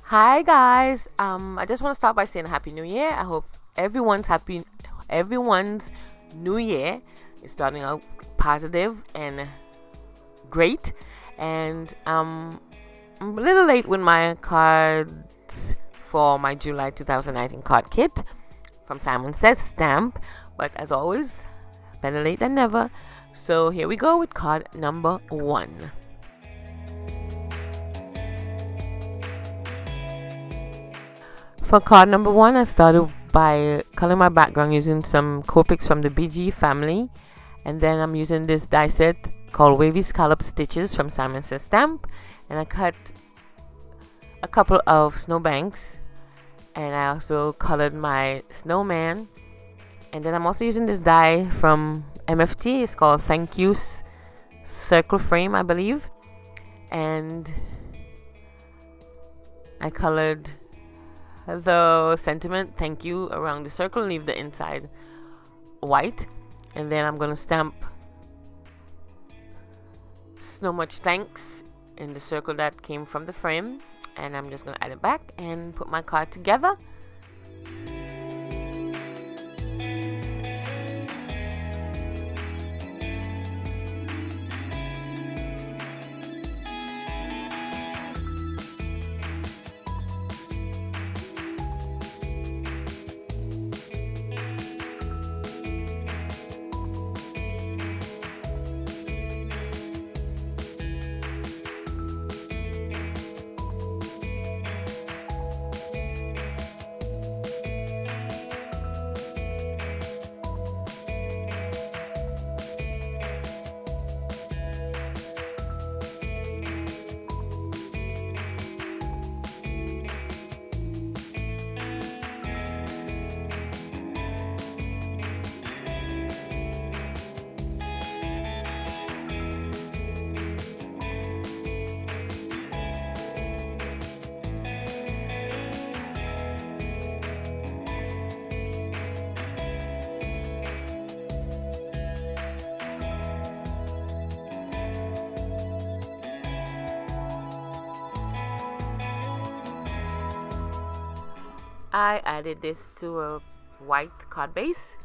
Hi guys. I just want to start by saying Happy New Year. I hope everyone's New Year is starting out positive and great. And I'm a little late with my cards for my July 2019 card kit from Simon Says Stamp, but as always, better late than never. So here we go with card number 1. For card number 1, I started by coloring my background using some Copics from the BG family, and then I'm using this die set called Wavy Scallop Stitches from Simon Says Stamp, and I cut a couple of snowbanks, and I also colored my snowman. And then I'm also using this die from MFT. It's called Thank You Circle Frame, I believe, and I colored the sentiment thank you around the circle and leave the inside white. And then I'm gonna stamp so much thanks in the circle that came from the frame, and I'm just gonna add it back and put my card together. I added this to a white card base,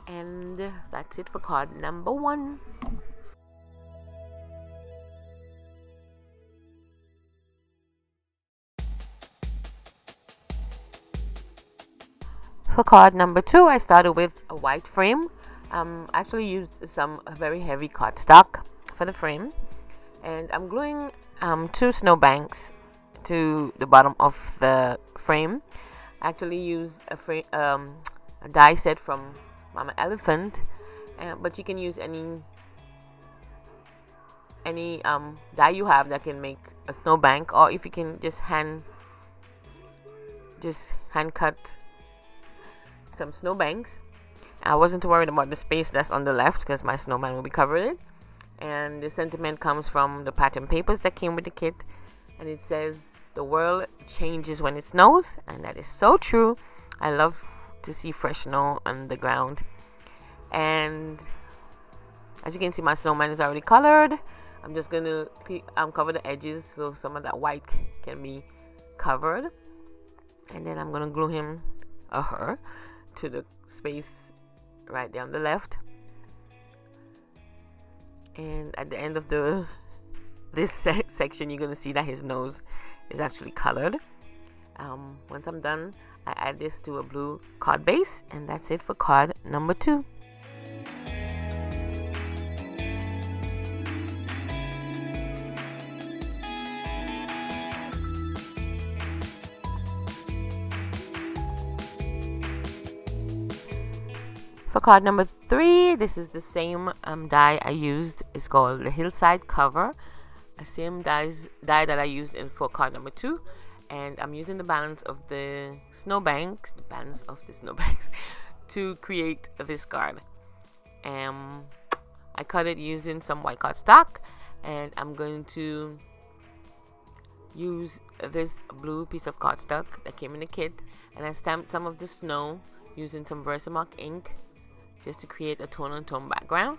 and that's it for card number 1. For card number 2, I started with a white frame. Actually used some very heavy cardstock for the frame, and I'm gluing 2 snowbanks to the bottom of the frame. I actually use a die set from Mama Elephant, but you can use any die you have that can make a snowbank, or if you can just hand cut some snowbanks. I wasn't worried about the space that's on the left because my snowman will be covered in. And the sentiment comes from the pattern papers that came with the kit, and it says, "The world changes when it snows," and that is so true. I love to see fresh snow on the ground. And as you can see, my snowman is already colored. I'm just gonna cover the edges so some of that white can be covered, and then I'm gonna glue him or her to the space right there on the left. And at the end of this section, you're gonna see that his nose is actually colored. Once I'm done, I add this to a blue card base, and that's it for card number 2. For card number 3, this is the same die I used. It's called the Hillside Cover. The same die that I used for card number 2, and I'm using the balance of the snowbanks to create this card. I cut it using some white cardstock, and I'm going to use this blue piece of cardstock that came in the kit, and I stamped some of the snow using some Versamark ink just to create a tone-on-tone background.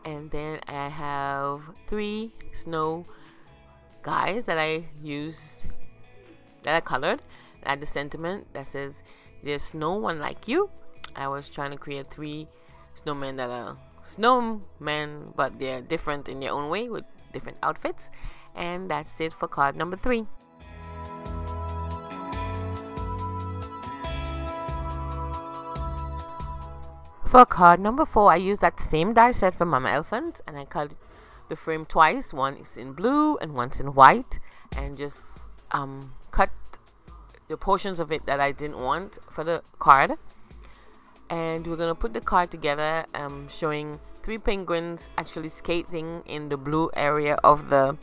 And then I have 3 snow skies that I used, that I colored. I had the sentiment that says, "There's no one like you." I was trying to create 3 snowmen that are snowmen, but they're different in their own way with different outfits. And that's it for card number 3. For card number 4, I used that same die set from Mama Elephant, and I cut the frame twice. One is in blue and one's in white, and just cut the portions of it that I didn't want for the card. And we're gonna put the card together, showing 3 penguins actually skating in the blue area of the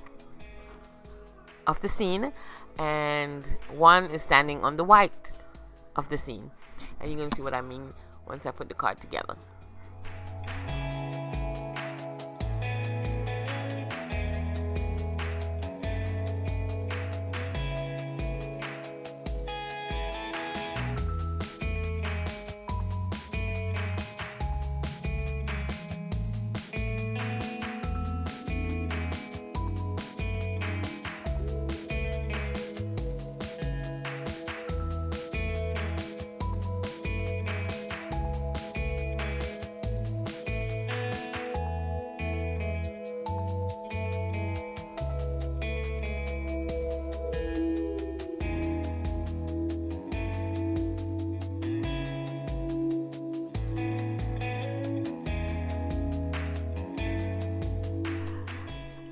scene, and one is standing on the white of the scene. And you're gonna see what I mean once I put the card together.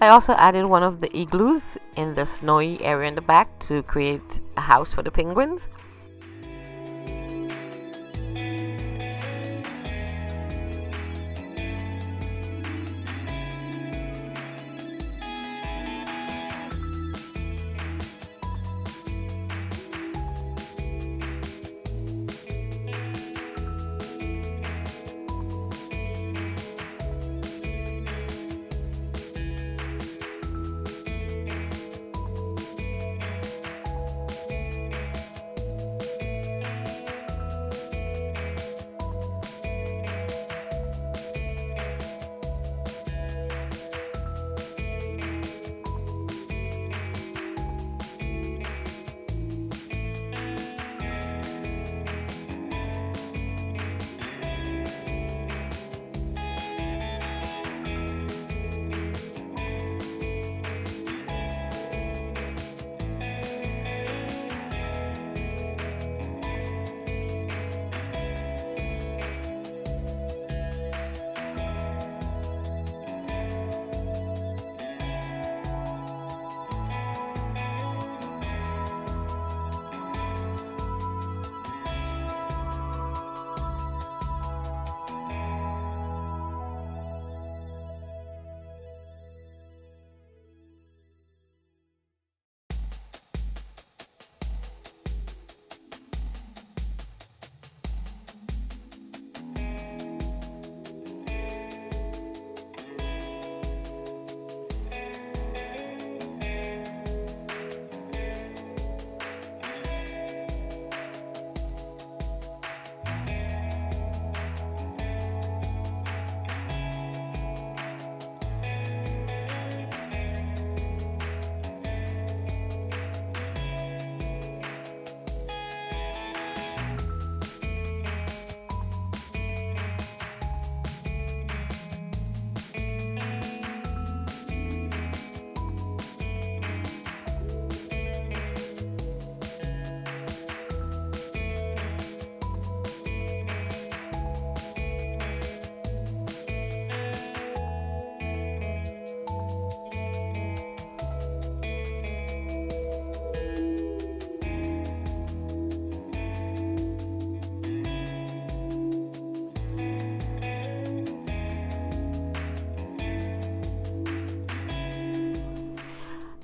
I also added one of the igloos in the snowy area in the back to create a house for the penguins.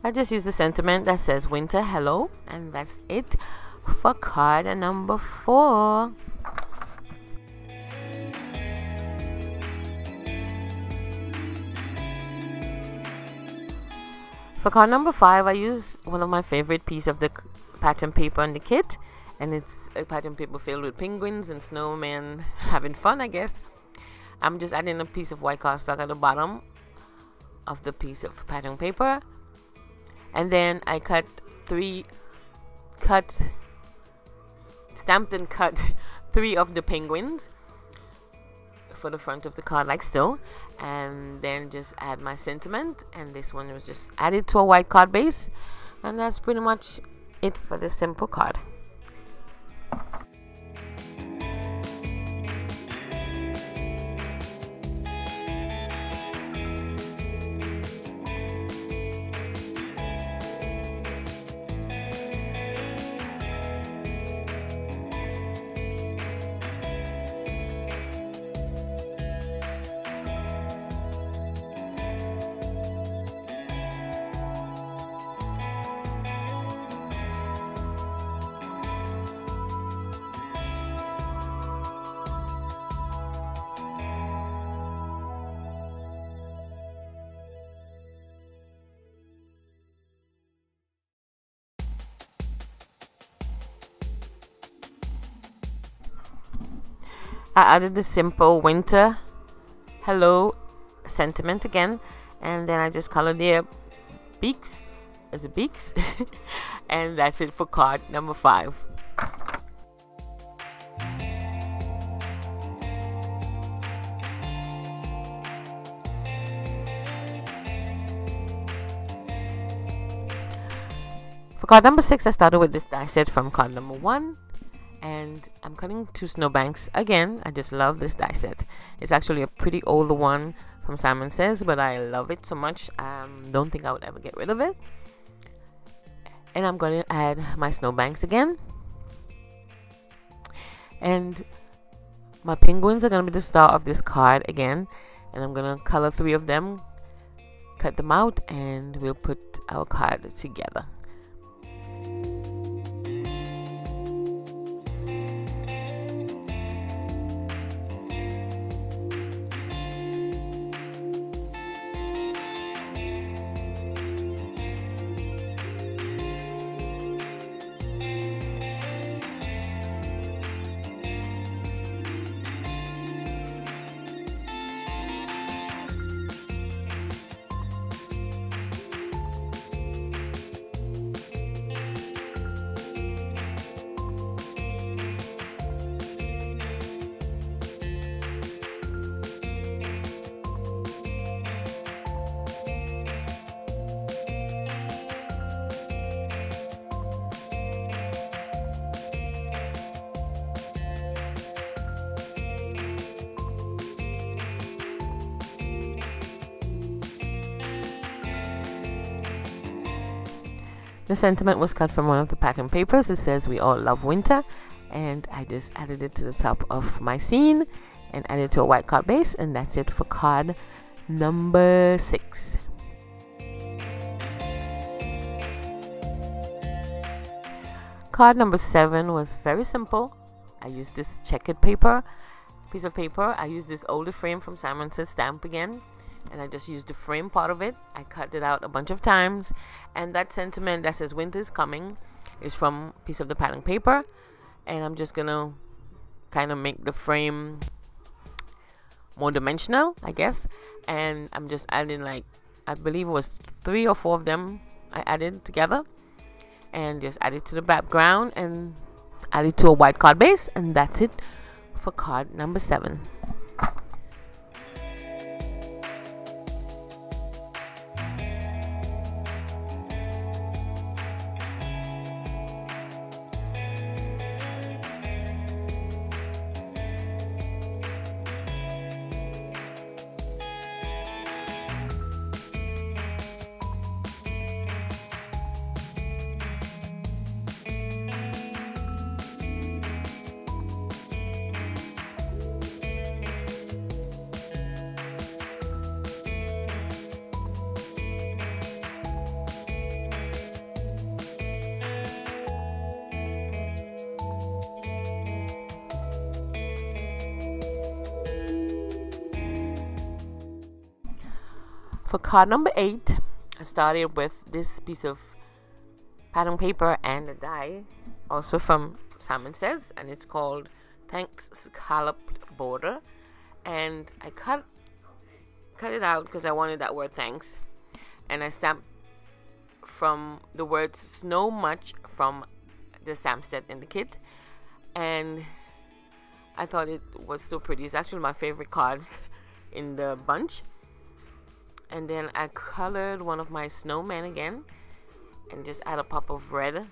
I just used the sentiment that says winter hello, and that's it for card number 4. For card number 5, I used one of my favorite pieces of the pattern paper in the kit, and it's a pattern paper filled with penguins and snowmen having fun, I guess. I'm just adding a piece of white cardstock at the bottom of the piece of pattern paper, And then I stamped and cut 3 of the penguins for the front of the card, like so, and then just add my sentiment, and this one was just added to a white card base, and that's pretty much it for this simple card. I added the simple winter hello sentiment again, and then I just colored their beaks as a beaks and that's it for card number 5. For card number 6, I started with this die set from card number 1, and I'm cutting 2 snowbanks again. I just love this die set. It's actually a pretty older one from Simon Says, but I love it so much. Don't think I would ever get rid of it. And I'm going to add my snowbanks again, and my penguins are going to be the star of this card again, and I'm going to color 3 of them, cut them out, and we'll put our card together. The sentiment was cut from one of the pattern papers. It says we all love winter, and I just added it to the top of my scene and added it to a white card base, and that's it for card number 6. Card number 7 was very simple. I used this checkered piece of paper. I used this older frame from Simon Says stamp again, and I just used the frame part of it. I cut it out a bunch of times, and that sentiment that says winter is coming is from a piece of the pattern paper, and I'm just gonna kind of make the frame more dimensional, I guess, and I'm just adding, like, I believe it was 3 or 4 of them I added together, and just add it to the background and add it to a white card base, and that's it for card number 7. For card number 8, I started with this piece of pattern paper and a die, also from Simon Says, and it's called Thanks Scalloped Border, and I cut it out because I wanted that word thanks, and I stamped from the words snow much from the Samstead in the kit, and I thought it was so pretty. It's actually my favorite card in the bunch. And then I colored one of my snowmen again, and just add a pop of red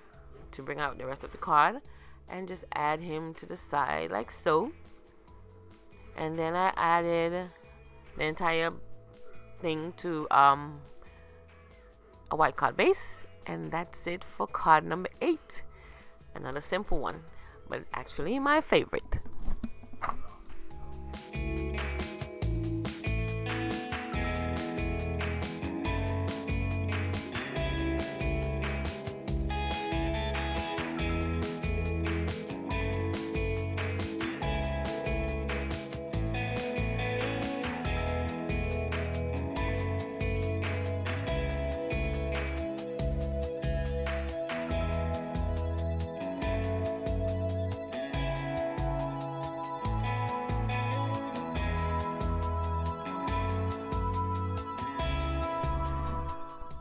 to bring out the rest of the card, and just add him to the side like so. And then I added the entire thing to a white card base, and that's it for card number 8. Another simple one, but actually my favorite.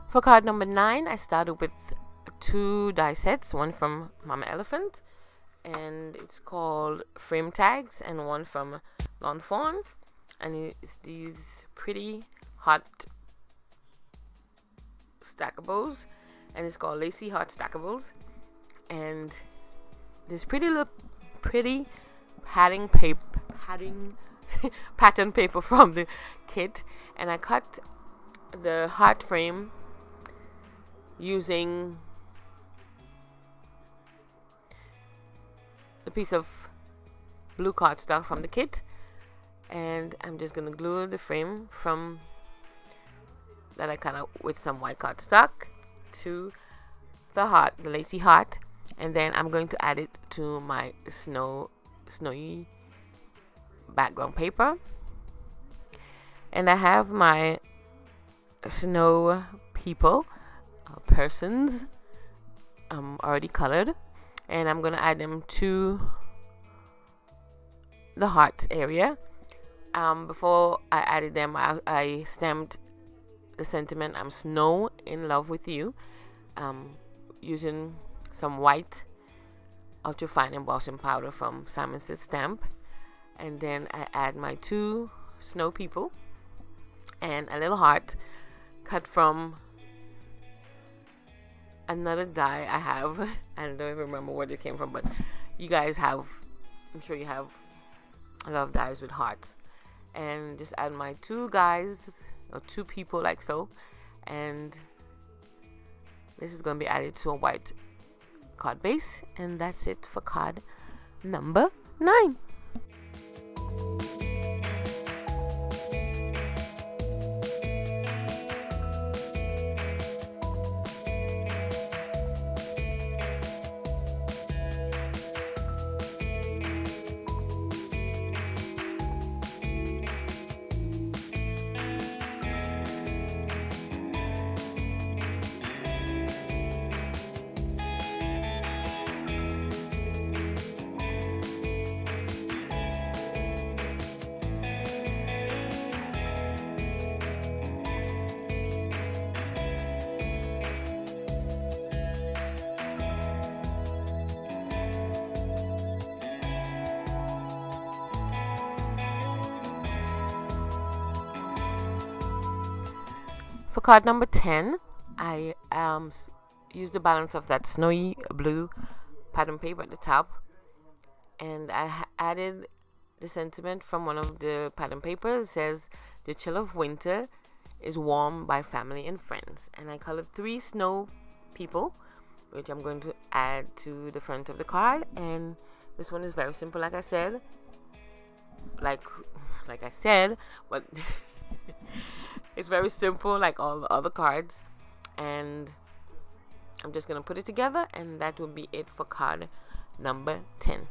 For card number 9, I started with 2 die sets, one from Mama Elephant, and it's called Frame Tags, and one from Lawn Fawn, and it's these pretty hot stackables, and it's called Lacy Hot Stackables, and this pretty pattern paper from the kit, and I cut the heart frame using the piece of blue cardstock from the kit, and I'm just gonna glue the frame from that I cut out with some white cardstock to the heart, the lacy heart, and then I'm going to add it to my snowy background paper. And I have my snow people, persons, already colored, and I'm gonna add them to the heart area. Before I added them, I stamped the sentiment, "I'm snow in love with you," using some white ultra fine embossing powder from Simon Says Stamp, and then I add my 2 snow people and a little heart cut from another die I have. I don't even remember where it came from, but you guys have, I'm sure you have a lot of dies with hearts. And just add my 2 guys, or 2 people like so, and this is going to be added to a white card base, and that's it for card number 9. For card number 10, I used the balance of that snowy blue pattern paper at the top, and I added the sentiment from one of the pattern papers. It says, "The chill of winter is warm by family and friends," and I colored 3 snow people, which I'm going to add to the front of the card. And this one is very simple, like I said, but it's very simple like all the other cards, and I'm just gonna put it together, and that will be it for card number 10.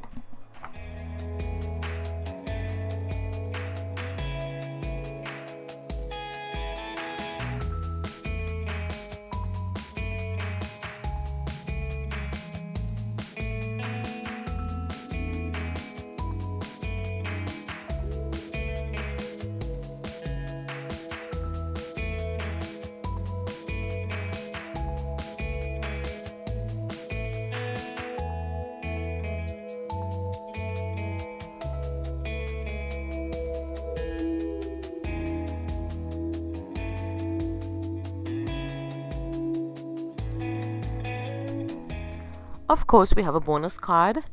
Of course, we have a bonus card.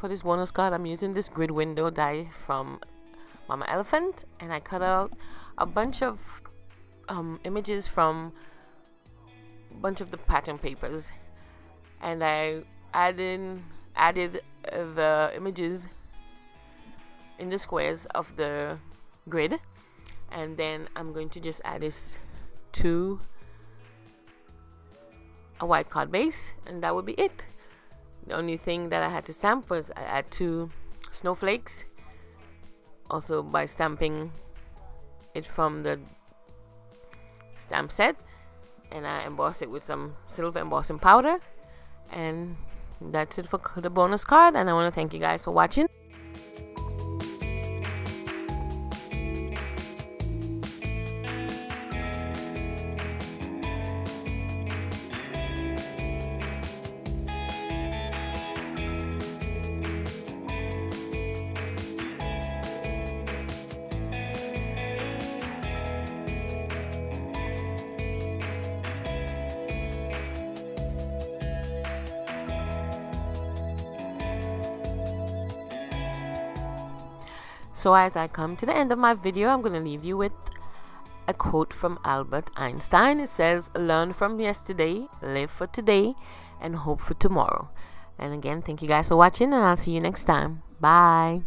For this bonus card, I'm using this grid window die from Mama Elephant, and I cut out a bunch of images from a bunch of the pattern papers, and I added the images in the squares of the grid, and then I'm going to just add this to a white card base, and that would be it. The only thing that I had to stamp was I add 2 snowflakes, also by stamping it from the stamp set, and I emboss it with some silver embossing powder, and that's it for the bonus card. And I want to thank you guys for watching. So as I come to the end of my video, I'm going to leave you with a quote from Albert Einstein. It says, "Learn from yesterday, live for today, and hope for tomorrow." And again, thank you guys for watching, and I'll see you next time. Bye.